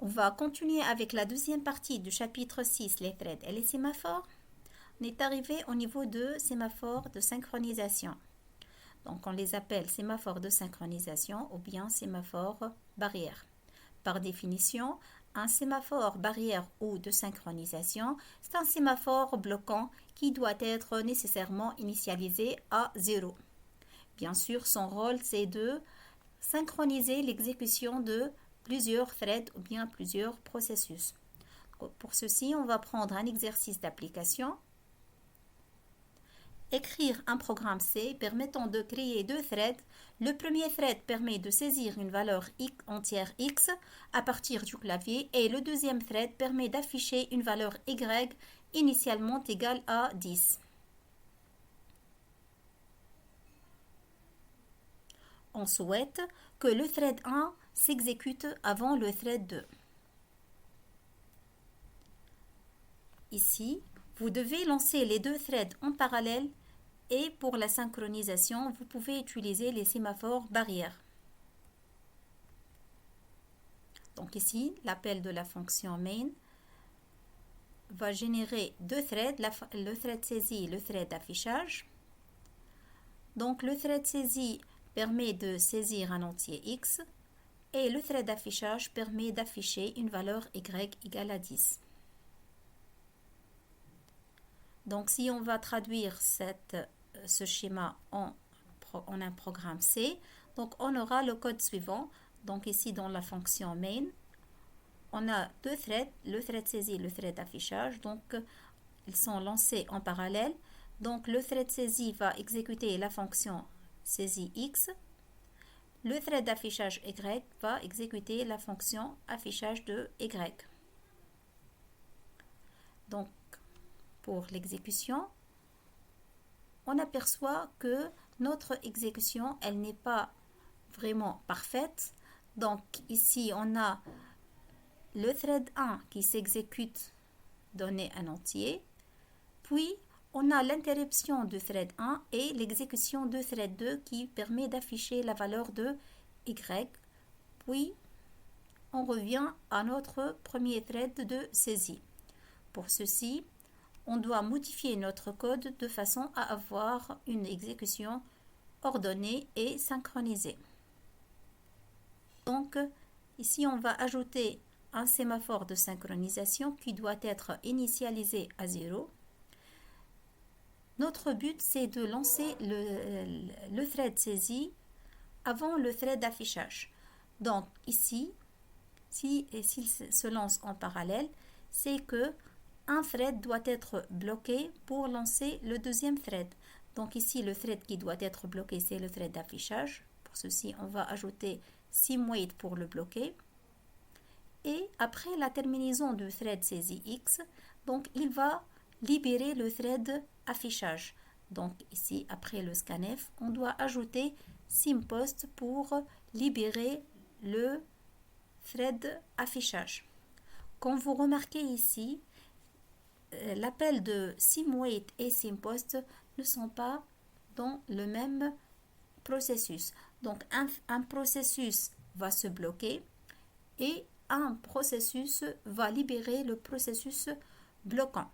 On va continuer avec la deuxième partie du chapitre 6, les threads et les sémaphores. On est arrivé au niveau de sémaphores de synchronisation. Donc, on les appelle sémaphores de synchronisation ou bien sémaphores barrières. Par définition, un sémaphore barrière ou de synchronisation, c'est un sémaphore bloquant qui doit être nécessairement initialisé à 0. Bien sûr, son rôle, c'est de synchroniser l'exécution de plusieurs threads ou bien plusieurs processus. Pour ceci, on va prendre un exercice d'application. Écrire un programme C permettant de créer deux threads. Le premier thread permet de saisir une valeur entière X à partir du clavier et le deuxième thread permet d'afficher une valeur Y initialement égale à 10. On souhaite que le thread 1 s'exécute avant le thread 2. Ici, vous devez lancer les deux threads en parallèle et pour la synchronisation, vous pouvez utiliser les sémaphores barrières. Donc ici, l'appel de la fonction main va générer deux threads, le thread saisi et le thread d'affichage. Donc le thread saisi permet de saisir un entier X et le thread d'affichage permet d'afficher une valeur Y égale à 10. Donc si on va traduire ce schéma en un programme C, donc on aura le code suivant. Donc ici dans la fonction main, on a deux threads, le thread saisi et le thread d'affichage. Donc ils sont lancés en parallèle. Donc le thread saisi va exécuter la fonction saisie X. Le thread d'affichage Y va exécuter la fonction affichage de Y. Donc pour l'exécution, on aperçoit que notre exécution, elle n'est pas vraiment parfaite. Donc ici, on a le thread 1 qui s'exécute, donner un entier. Puis, on a l'interruption du thread 1 et l'exécution de thread 2 qui permet d'afficher la valeur de Y. Puis, on revient à notre premier thread de saisie. Pour ceci, on doit modifier notre code de façon à avoir une exécution ordonnée et synchronisée. Donc, ici, on va ajouter un sémaphore de synchronisation qui doit être initialisé à 0. Notre but, c'est de lancer le thread saisi avant le thread d'affichage. Donc, ici, s'il se lance en parallèle, c'est que un thread doit être bloqué pour lancer le deuxième thread. Donc ici, le thread qui doit être bloqué, c'est le thread d'affichage. Pour ceci, on va ajouter simWait pour le bloquer. Et après la terminaison du thread saisi X, donc il va libérer le thread affichage. Donc ici, après le scanf, on doit ajouter simPost pour libérer le thread affichage. Comme vous remarquez ici, l'appel de simWait et simPost ne sont pas dans le même processus. Donc, un processus va se bloquer et un processus va libérer le processus bloquant.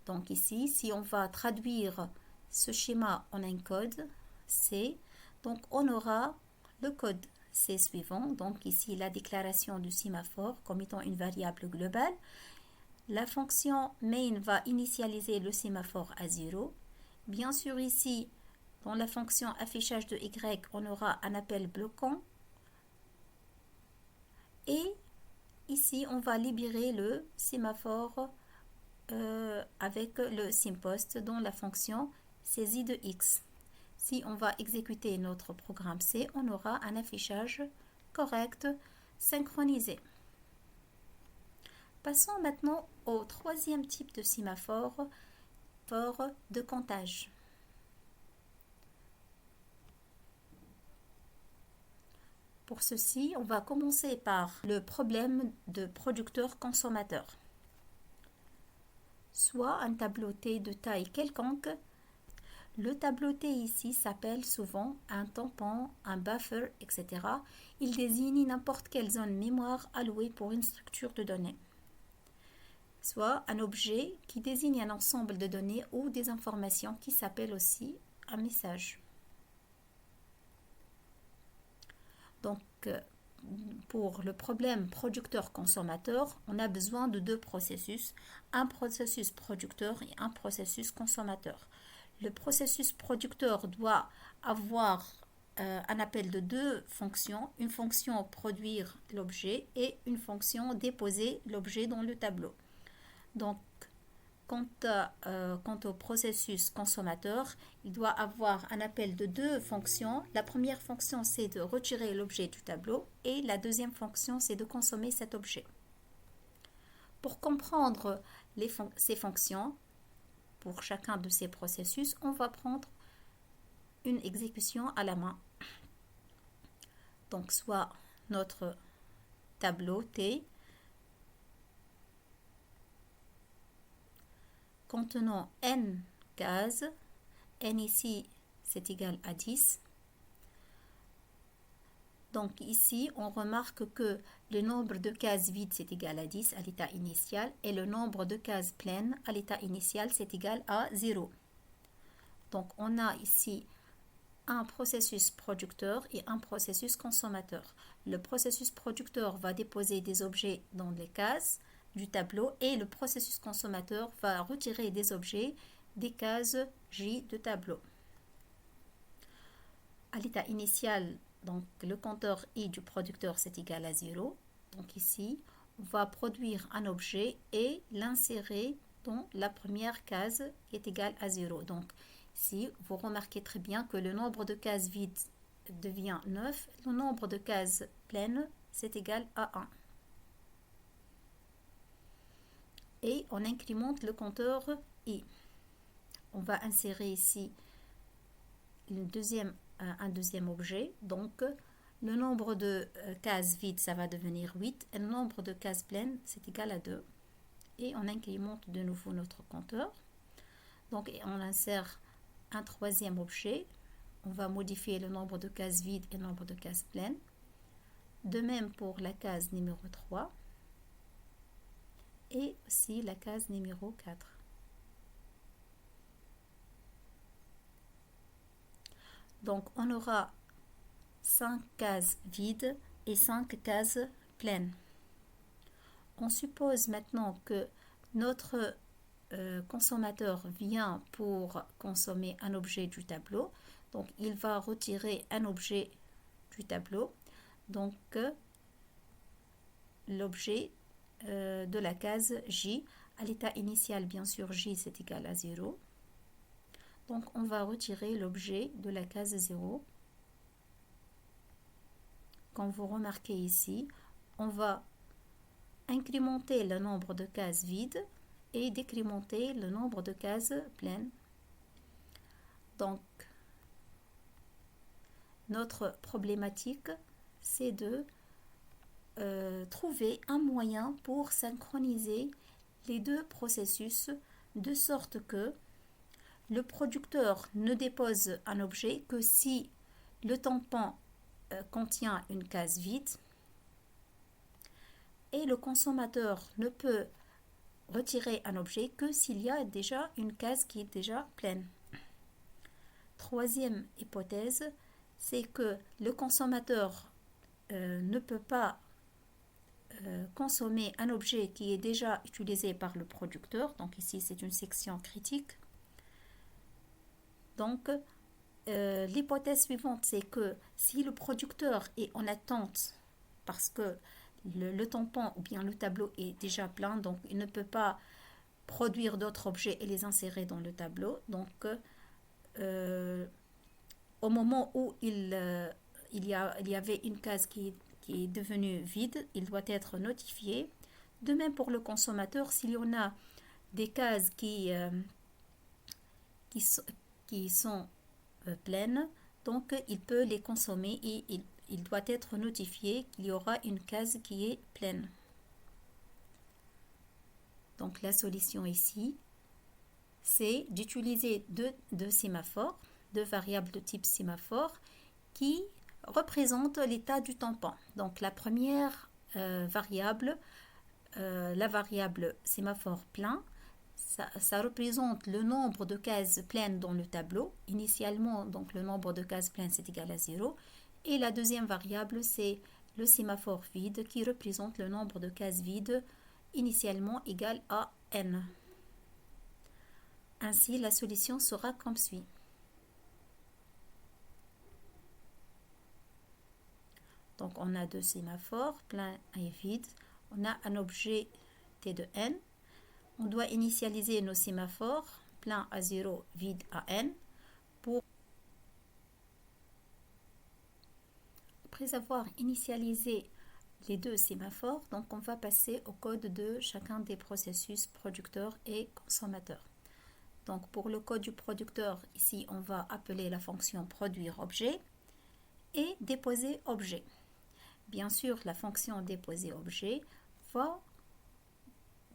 Donc ici, si on va traduire ce schéma en un code C, donc on aura le code C suivant. Donc ici, la déclaration du sémaphore comme étant une variable globale. La fonction main va initialiser le sémaphore à 0. Bien sûr, ici, dans la fonction affichage de Y, on aura un appel bloquant. Et ici, on va libérer le sémaphore avec le simPost dans la fonction saisie de X. Si on va exécuter notre programme C, on aura un affichage correct, synchronisé. Passons maintenant au troisième type de sémaphore, de comptage. Pour ceci, on va commencer par le problème de producteur-consommateur. Soit un tableau T de taille quelconque, Le tableau T ici s'appelle souvent un tampon, un buffer, etc. Il désigne n'importe quelle zone mémoire allouée pour une structure de données, soit un objet qui désigne un ensemble de données ou des informations qui s'appelle aussi un message. Donc, pour le problème producteur-consommateur, on a besoin de deux processus, un processus producteur et un processus consommateur. Le processus producteur doit avoir un appel de deux fonctions, une fonction produire l'objet et une fonction déposer l'objet dans le tableau. Donc, quant au processus consommateur, il doit avoir un appel de deux fonctions. La première fonction, c'est de retirer l'objet du tableau et la deuxième fonction, c'est de consommer cet objet. Pour comprendre ces fonctions, pour chacun de ces processus, on va prendre une exécution à la main. Donc, soit notre tableau T contenant n cases, n ici c'est égal à 10. Donc ici on remarque que le nombre de cases vides c'est égal à 10 à l'état initial et le nombre de cases pleines à l'état initial c'est égal à 0. Donc on a ici un processus producteur et un processus consommateur. Le processus producteur va déposer des objets dans les cases du tableau et le processus consommateur va retirer des objets des cases J de tableau. À l'état initial, donc le compteur I du producteur c'est égal à 0. Donc ici, on va produire un objet et l'insérer dans la première case qui est égale à 0. Donc ici, vous remarquez très bien que le nombre de cases vides devient 9. Le nombre de cases pleines c'est égal à 1. Et on incrémente le compteur I. On va insérer ici un deuxième objet. Donc, le nombre de cases vides, ça va devenir 8. Et le nombre de cases pleines, c'est égal à 2. Et on incrémente de nouveau notre compteur. Donc, on insère un troisième objet. On va modifier le nombre de cases vides et le nombre de cases pleines. De même pour la case numéro 3. Et aussi la case numéro 4. Donc, on aura 5 cases vides et 5 cases pleines. On suppose maintenant que notre consommateur vient pour consommer un objet du tableau. Donc, il va retirer un objet du tableau. Donc, l'objet de la case J. À l'état initial, bien sûr, J c'est égal à 0. Donc, on va retirer l'objet de la case 0. Comme vous remarquez ici, on va incrémenter le nombre de cases vides et décrémenter le nombre de cases pleines. Donc, notre problématique, c'est de trouver un moyen pour synchroniser les deux processus de sorte que le producteur ne dépose un objet que si le tampon contient une case vide et le consommateur ne peut retirer un objet que s'il y a déjà une case qui est déjà pleine. Troisième hypothèse, c'est que le consommateur ne peut pas consommer un objet qui est déjà utilisé par le producteur. Donc ici, c'est une section critique. Donc, l'hypothèse suivante, c'est que si le producteur est en attente parce que le tampon ou bien le tableau est déjà plein, donc il ne peut pas produire d'autres objets et les insérer dans le tableau. Donc, au moment où il y avait une case qui est devenue vide, il doit être notifié. De même pour le consommateur, s'il y en a des cases qui sont pleines, donc il peut les consommer et il doit être notifié qu'il y aura une case qui est pleine. Donc la solution ici, c'est d'utiliser deux sémaphores, deux variables de type sémaphore qui représentent l'état du tampon. Donc la première variable, la variable sémaphore plein, ça représente le nombre de cases pleines dans le tableau. Initialement, donc le nombre de cases pleines c'est égal à 0. Et la deuxième variable, c'est le sémaphore vide qui représente le nombre de cases vides initialement égal à n. Ainsi, la solution sera comme suit. Donc, on a deux sémaphores, plein et vide. On a un objet t de n. On doit initialiser nos sémaphores, plein à 0, vide à n. Après avoir initialisé les deux sémaphores, donc on va passer au code de chacun des processus producteur et consommateur. Donc pour le code du producteur, ici on va appeler la fonction produire objet et déposer objet. Bien sûr, la fonction déposer objet va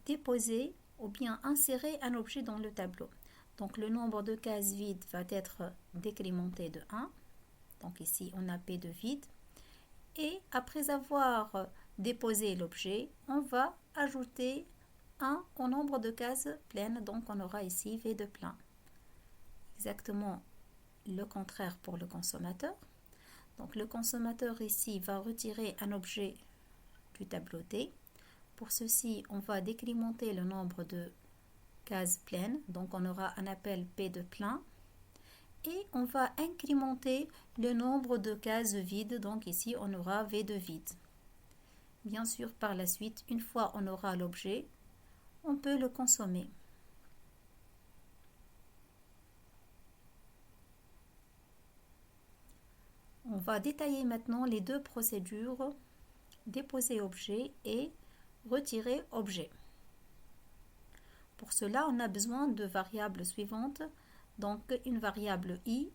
déposer ou bien insérer un objet dans le tableau. Donc le nombre de cases vides va être décrémenté de 1. Donc ici on a P de vide. Et après avoir déposé l'objet, on va ajouter 1 au nombre de cases pleines. Donc on aura ici V de plein. Exactement le contraire pour le consommateur. Donc le consommateur ici va retirer un objet du tableau T. Pour ceci, on va décrémenter le nombre de cases pleines. Donc on aura un appel P de plein. Et on va incrémenter le nombre de cases vides. Donc ici, on aura V de vide. Bien sûr, par la suite, une fois on aura l'objet, on peut le consommer. On va détailler maintenant les deux procédures, déposer objet et retirer objet. Pour cela, on a besoin de variables suivantes. Donc, une variable i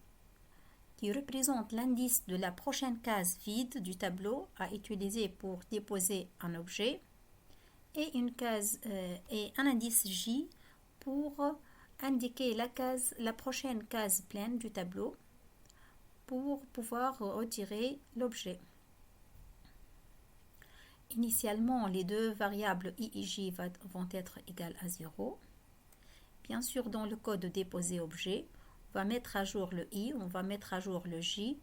qui représente l'indice de la prochaine case vide du tableau à utiliser pour déposer un objet et et un indice j pour indiquer la prochaine case pleine du tableau pour pouvoir retirer l'objet. Initialement, les deux variables i et j vont être égales à 0. Bien sûr, dans le code de déposer objet, on va mettre à jour le i, on va mettre à jour le j.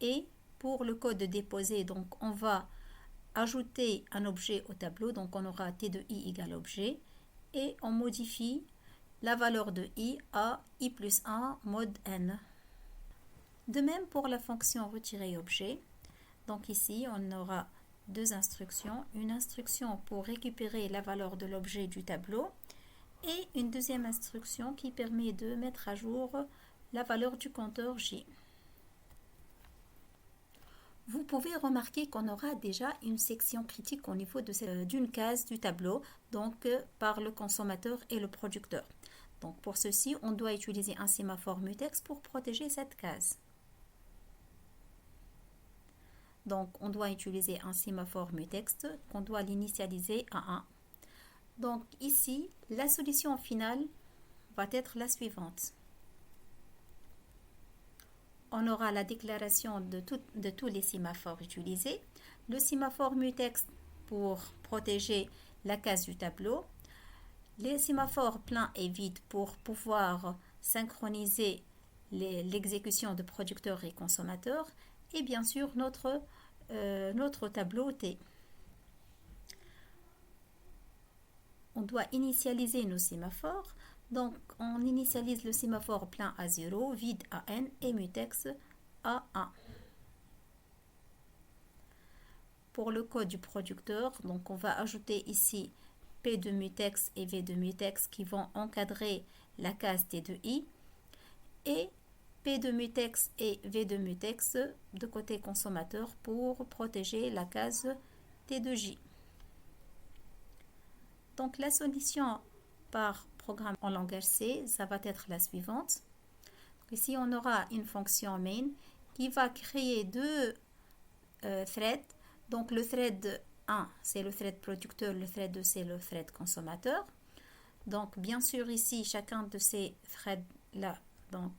Et pour le code de déposer, donc on va ajouter un objet au tableau. Donc on aura t de i égale objet. Et on modifie la valeur de i à i plus 1 mod n. De même pour la fonction retirer objet. Donc ici, on aura deux instructions. Une instruction pour récupérer la valeur de l'objet du tableau et une deuxième instruction qui permet de mettre à jour la valeur du compteur J. Vous pouvez remarquer qu'on aura déjà une section critique au niveau d'une case du tableau, donc par le consommateur et le producteur. Donc pour ceci, on doit utiliser un sémaphore mutex pour protéger cette case. Donc on doit utiliser un sémaphore mutex qu'on doit l'initialiser à 1. Donc ici, la solution finale va être la suivante. On aura la déclaration de tous les sémaphores utilisés. Le sémaphore mutex pour protéger la case du tableau. Les sémaphores plein et vide pour pouvoir synchroniser l'exécution de producteur et consommateur. Et bien sûr, notre tableau T. On doit initialiser nos sémaphores. Donc, on initialise le sémaphore plein à 0, vide à n et mutex à 1. Pour le code du producteur, donc on va ajouter ici P de mutex et V de mutex qui vont encadrer la case T de I et P de mutex et V de mutex de côté consommateur pour protéger la case T de J. Donc la solution par programme en langage C, ça va être la suivante. Ici, on aura une fonction main qui va créer deux threads. Donc le thread 1, c'est le thread producteur, le thread 2, c'est le thread consommateur. Donc, bien sûr, ici, chacun de ces threads-là donc,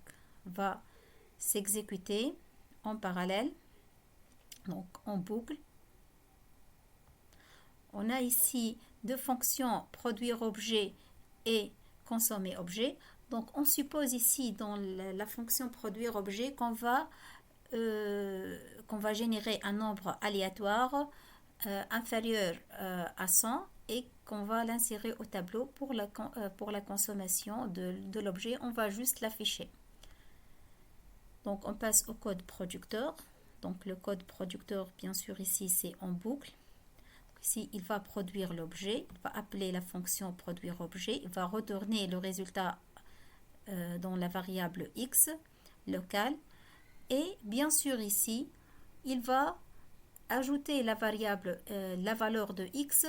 va s'exécuter en parallèle, donc en boucle. On a ici deux fonctions produire objet et consommer objet. Donc, on suppose ici dans la fonction produire objet qu'on va générer un nombre aléatoire inférieur à 100 et qu'on va l'insérer au tableau pour la consommation de l'objet. On va juste l'afficher. Donc, on passe au code producteur. Donc, le code producteur, bien sûr, ici, c'est en boucle. Ici, il va produire l'objet, il va appeler la fonction produire objet, il va retourner le résultat dans la variable x locale. Et bien sûr, ici, il va ajouter la variable, la valeur de x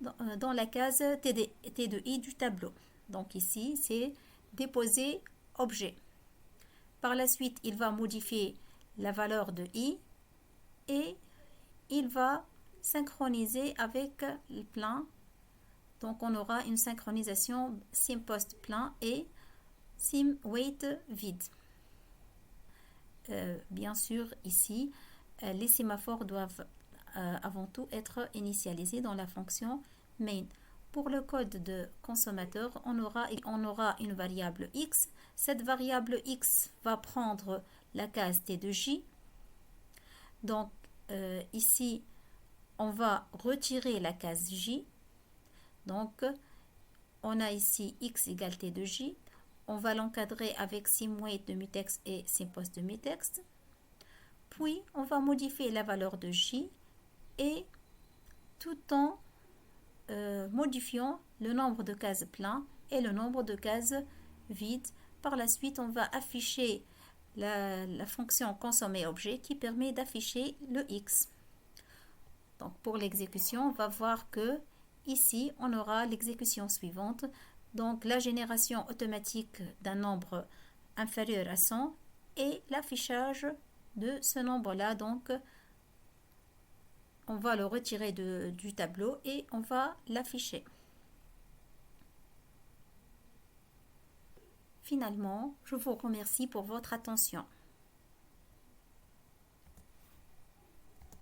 dans la case T de I du tableau. Donc ici, c'est déposer objet. Par la suite, il va modifier la valeur de I et il va synchroniser avec le plein. Donc on aura une synchronisation simPost plein et simWait vide. Bien sûr, ici, les sémaphores doivent avant tout être initialisés dans la fonction main. Pour le code de consommateur, on aura une variable x. Cette variable x va prendre la case T de J. Donc, ici, on va retirer la case J. Donc, on a ici x égale T de J. On va l'encadrer avec simWait de mutex et simPost de mutex. Puis, on va modifier la valeur de J et tout en modifiant le nombre de cases pleins et le nombre de cases vides. Par la suite, on va afficher la fonction consommer objet qui permet d'afficher le x. Donc, pour l'exécution, on va voir que ici, on aura l'exécution suivante. Donc, la génération automatique d'un nombre inférieur à 100 et l'affichage de ce nombre-là. Donc, on va le retirer du tableau et on va l'afficher. Finalement, je vous remercie pour votre attention.